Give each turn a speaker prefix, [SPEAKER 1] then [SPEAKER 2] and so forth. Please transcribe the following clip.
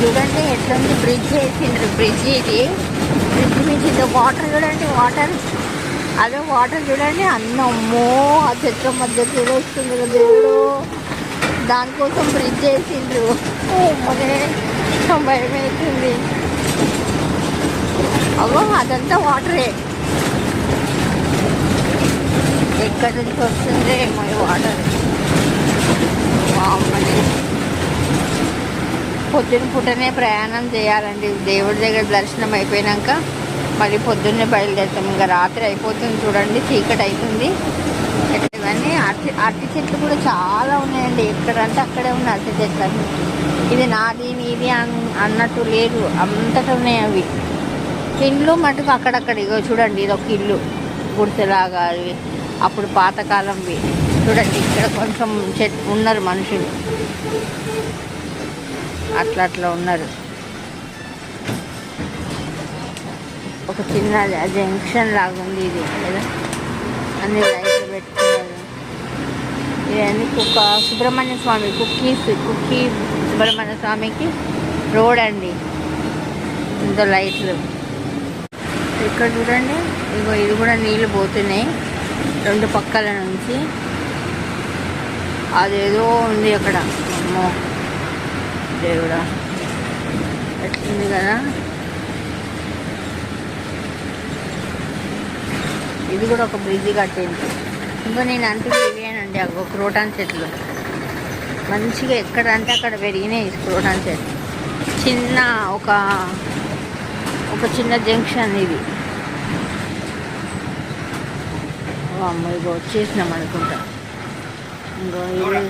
[SPEAKER 1] చూడండి ఎట్లుంది, బ్రిడ్జ్ వేసిండ్రు. బ్రిడ్జ్ ఇది, బ్రిడ్జ్ మీద వాటర్ చూడండి, వాటర్ అదే వాటర్ చూడండి. అమ్మో ఆ చెట్ల మధ్యకి వస్తుంది దేవుడు. దానికోసం బ్రిడ్జ్ వేసిండ్రు. అదే భయం అవుతుంది. అగో అదంతా వాటరే. ఎక్కడి నుంచి వస్తుంది ఏమో వాటర్. మామూలు పొద్దున పూటనే ప్రయాణం చేయాలండి. దేవుడి దగ్గర దర్శనం అయిపోయాక మళ్ళీ పొద్దున్నే బయలుదేరుతాం. ఇంకా రాత్రి అయిపోతుంది చూడండి, చీకటి అవుతుంది. ఇవన్నీ అరటి చెట్లు కూడా చాలా ఉన్నాయండి. ఎక్కడంటే అక్కడే ఉన్నాయి అరటి చెట్లు అన్నీ. ఇది నాది నీది అన్నట్టు లేదు, అంతటా ఉన్నాయి అవి. ఇండ్లు మటుకు అక్కడక్కడ ఇగో చూడండి, ఇది ఒక ఇల్లు గుడిసెలాగా. అవి అప్పుడు పాతకాలంవి చూడండి. ఇక్కడ కొంచెం ఉన్నారు మనుషులు, అట్లా ఉన్నారు. ఒక చిన్న జంక్షన్ లాగా ఉంది ఇది కదా, అన్ని లైట్లు పెట్టుకున్నారు. ఇవన్నీ సుబ్రహ్మణ్య స్వామి కుక్కీ సుబ్రహ్మణ్య స్వామికి రోడ్ అండి. ఇంత లైట్లు ఇక్కడ చూడండి. ఇగో ఇది కూడా నీళ్ళు పోతున్నాయి రెండు పక్కల నుంచి. అదేదో ఉంది అక్కడ. అమ్మో దేవుడా, ఎట్లుంది కదా. ఇది కూడా ఒక బ్రిడ్జ్ కట్టింది. ఇంకా నేను అంటుంది ఇవేనండి, ఒక క్రోటాన్ చెట్లు మంచిగా ఎక్కడంటే అక్కడ పెరిగినాయి క్రోటాన్ చెట్లు. చిన్న ఒక చిన్న జంక్షన్ ఇది. అమ్మాయి వచ్చేసినాం అనుకుంటా. ఇంకో ఇది